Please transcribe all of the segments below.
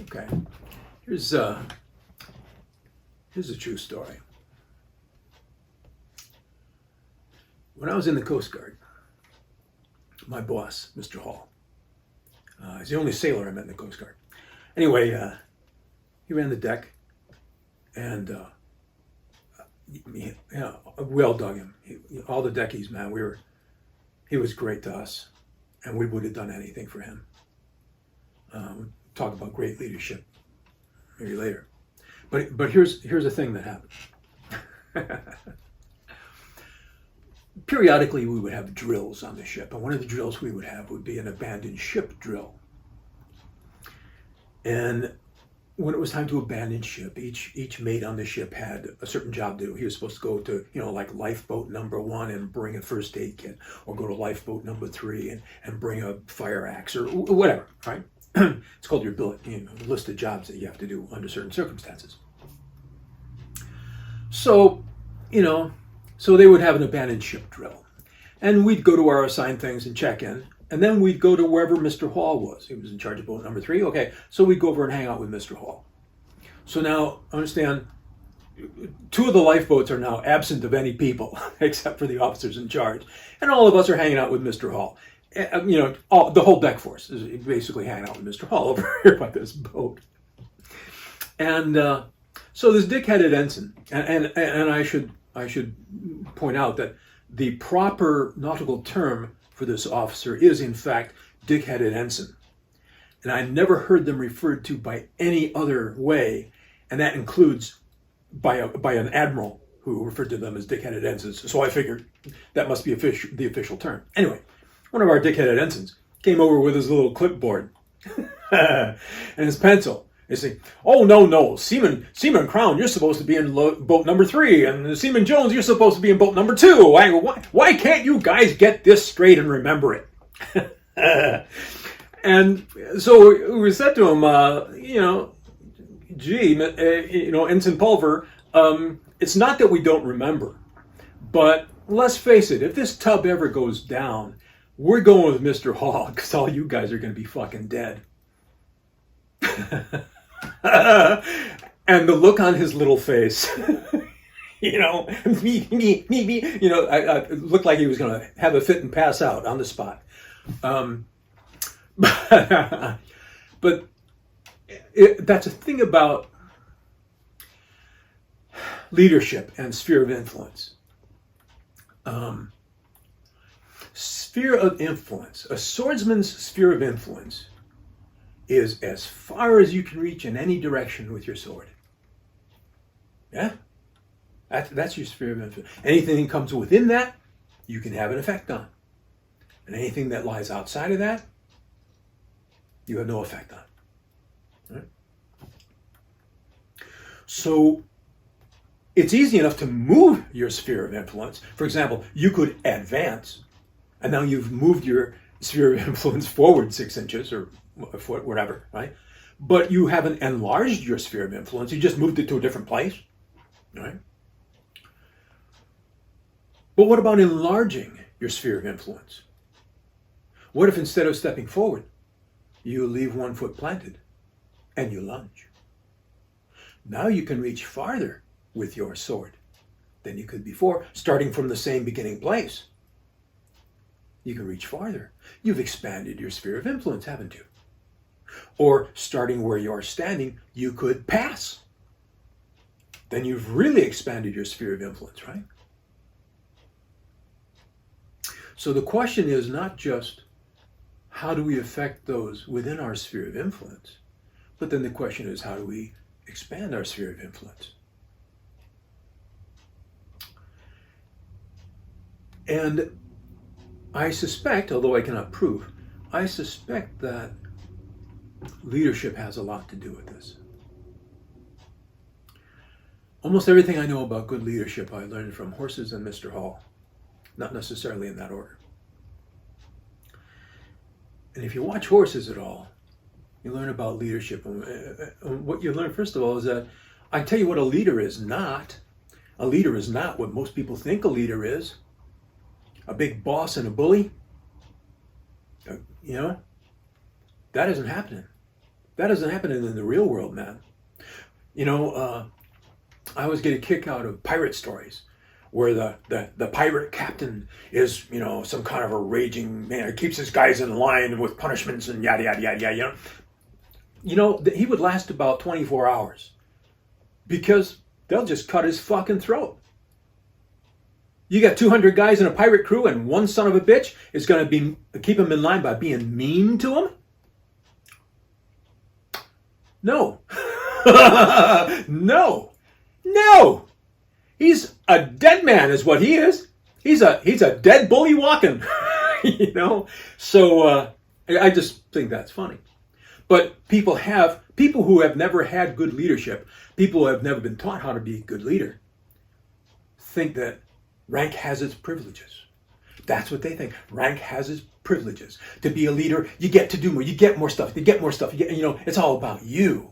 Okay, here's a true story. When I was in the Coast Guard, my boss, Mr. Hall, he's the only sailor I met in the Coast Guard. Anyway, he ran the deck, and we all dug him. All the deckies, man, he was great to us, and we would have done anything for him. Talk about great leadership maybe later. But here's the thing that happened. Periodically, we would have drills on the ship, and one of the drills we would have would be an abandoned ship drill. And when it was time to abandon ship, each mate on the ship had a certain job to do. He was supposed to go to, like lifeboat number 1 and bring a first aid kit, or go to lifeboat number 3 and bring a fire axe or whatever, right? It's called your billet, list of jobs that you have to do under certain circumstances. So, so they would have an abandoned ship drill. And we'd go to our assigned things and check in. And then we'd go to wherever Mr. Hall was. He was in charge of boat number 3. Okay, so we'd go over and hang out with Mr. Hall. So now, understand, 2 of the lifeboats are now absent of any people, except for the officers in charge. And all of us are hanging out with Mr. Hall. The whole deck force is basically hanging out with Mr. Hall over here by this boat. And so this dick-headed ensign, and I should point out that the proper nautical term for this officer is, in fact, dick-headed ensign. And I never heard them referred to by any other way, and that includes by an admiral who referred to them as dick-headed ensigns. So I figured that must be the official term. Anyway, one of our dick-headed ensigns came over with his little clipboard and his pencil. They say, "Oh, no, Seaman Crown, you're supposed to be in boat number 3, and Seaman Jones, you're supposed to be in boat number 2. Why can't you guys get this straight and remember it?" And so we said to him, Ensign Pulver, it's not that we don't remember, but let's face it, if this tub ever goes down, we're going with Mr. Hall, because all you guys are going to be fucking dead. And the look on his little face, it looked like he was going to have a fit and pass out on the spot. But that's a thing about leadership and sphere of influence. Sphere of influence, a swordsman's sphere of influence is as far as you can reach in any direction with your sword. Yeah? That's your sphere of influence. Anything that comes within that, you can have an effect on. And anything that lies outside of that, you have no effect on. Right? So it's easy enough to move your sphere of influence. For example, you could advance, and now you've moved your sphere of influence forward 6 inches or a foot, whatever, right? But you haven't enlarged your sphere of influence. You just moved it to a different place, right? But what about enlarging your sphere of influence? What if instead of stepping forward, you leave 1 foot planted and you lunge? Now you can reach farther with your sword than you could before, starting from the same beginning place. You can reach farther. You've expanded your sphere of influence, haven't you? Or starting where you're standing, you could pass. Then you've really expanded your sphere of influence, right? So the question is not just how do we affect those within our sphere of influence, but then the question is how do we expand our sphere of influence? And I suspect, although I cannot prove, I suspect that leadership has a lot to do with this. Almost everything I know about good leadership I learned from horses and Mr. Hall, not necessarily in that order. And if you watch horses at all, you learn about leadership. And what you learn, first of all, is that I tell you what a leader is not. A leader is not what most people think a leader is. A big boss and a bully. That isn't happening. That doesn't happen in the real world, man. You know, I always get a kick out of pirate stories where the pirate captain is, you know, some kind of a raging man, keeps his guys in line with punishments and yada, yada, yada, yada, you know, he would last about 24 hours because they'll just cut his fucking throat. You got 200 guys in a pirate crew and one son of a bitch is going to keep him in line by being mean to him? No. No. He's a dead man is what he is. He's a dead bully walking. You know? So I just think that's funny. But people who have never had good leadership, people who have never been taught how to be a good leader, think that rank has its privileges. That's what they think. Rank has its privileges. To be a leader, you get to do more. You get more stuff. You get more stuff. You know, it's all about you.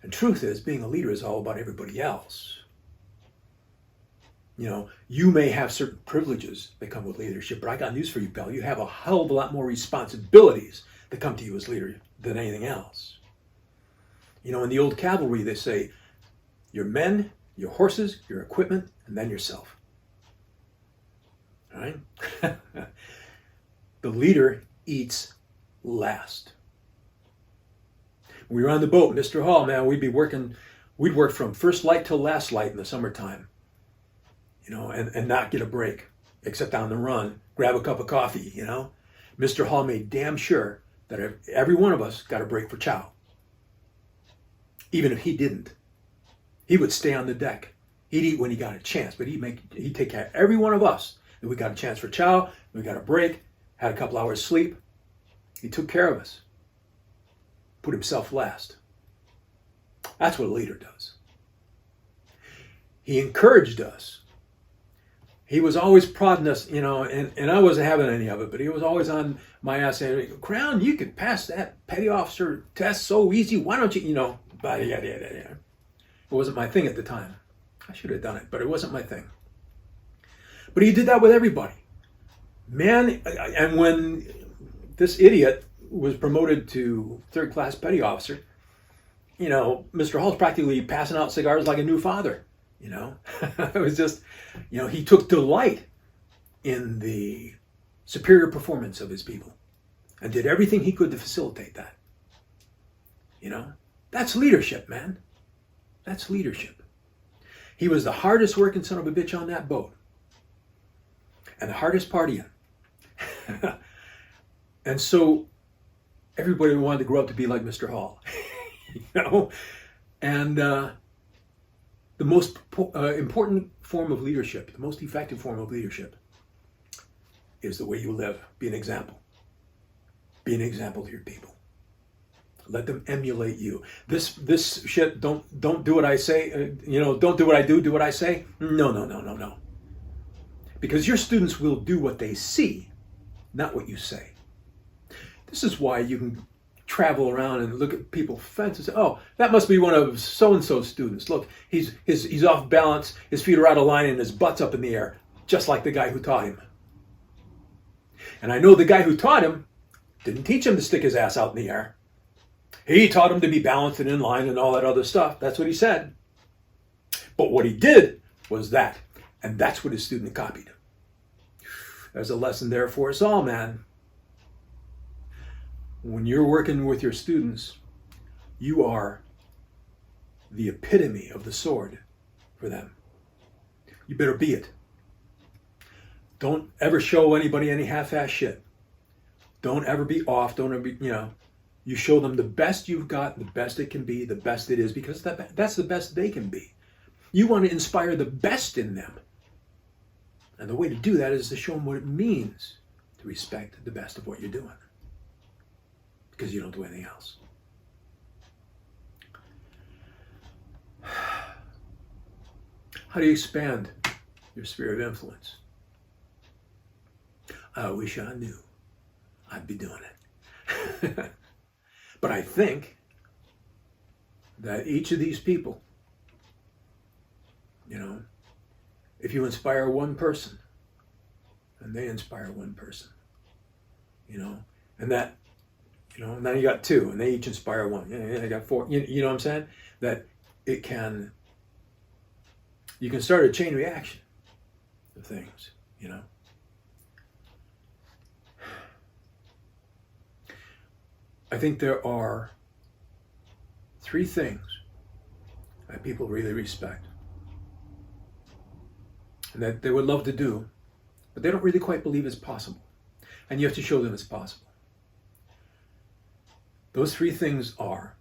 And truth is, being a leader is all about everybody else. You know, you may have certain privileges that come with leadership, but I got news for you, pal. You have a hell of a lot more responsibilities that come to you as leader than anything else. You know, in the old cavalry, they say, your men, your horses, your equipment, and then yourself. All right? The leader eats last. When we were on the boat, Mr. Hall, man, we'd work from first light till last light in the summertime, you know, and not get a break, except on the run, grab a cup of coffee, you know. Mr. Hall made damn sure that every one of us got a break for chow. Even if he didn't, he would stay on the deck. He'd eat when he got a chance, but he'd take care of every one of us. That we got a chance for chow, we got a break, had a couple hours sleep. He took care of us. Put himself last. That's what a leader does. He encouraged us. He was always prodding us, you know, and I wasn't having any of it, but he was always on my ass saying, Crown, you could pass that petty officer test so easy. Why don't you, you know, yada. It wasn't my thing at the time. I should have done it, but it wasn't my thing. But he did that with everybody. Man, and when this idiot was promoted to third-class petty officer, you know, Mr. Hall's practically passing out cigars like a new father, you know. It was just, you know, he took delight in the superior performance of his people and did everything he could to facilitate that. You know, that's leadership, man. That's leadership. He was the hardest working son of a bitch on that boat and the hardest partying. And so everybody wanted to grow up to be like Mr. Hall, you know? And the most important form of leadership, the most effective form of leadership is the way you live. Be an example. Be an example to your people. Let them emulate you. This shit, don't do what I say, you know, don't do what I do what I say. No. Because your students will do what they see, not what you say. This is why you can travel around and look at people's fences and say, oh, that must be one of so-and-so students. Look, he's off balance, his feet are out of line and his butt's up in the air, just like the guy who taught him. And I know the guy who taught him didn't teach him to stick his ass out in the air. He taught him to be balanced and in line and all that other stuff. That's what he said. But what he did was that. And that's what his student copied. There's a lesson there for us all, man. When you're working with your students, you are the epitome of the sword for them. You better be it. Don't ever show anybody any half-ass shit. Don't ever be off. Don't ever be, you know, you show them the best you've got, the best it can be, the best it is, because that's the best they can be. You want to inspire the best in them. And the way to do that is to show them what it means to respect the best of what you're doing. Because you don't do anything else. How do you expand your sphere of influence? I wish I knew. I'd be doing it. But I think that each of these people, you know, if you inspire one person, and they inspire one person, you know, and that Now you got 2, and they each inspire 1. I got 4. You know what I'm saying? That you can start a chain reaction of things, I think there are 3 things that people really respect and that they would love to do, but they don't really quite believe it's possible. And you have to show them it's possible. Those 3 things are: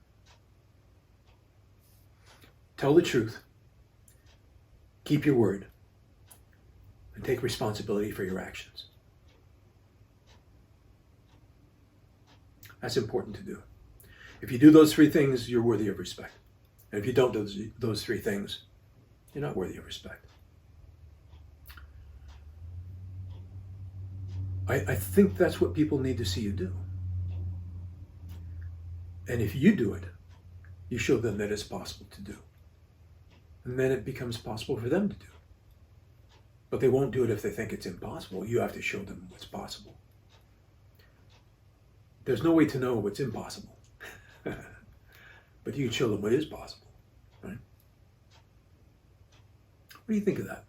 tell the truth, keep your word, and take responsibility for your actions. That's important to do. If you do those 3 things, you're worthy of respect. And if you don't do those 3 things, you're not worthy of respect. I think that's what people need to see you do. And if you do it, you show them that it's possible to do. And then it becomes possible for them to do. But they won't do it if they think it's impossible. You have to show them what's possible. There's no way to know what's impossible. But you can show them what is possible. Right? What do you think of that?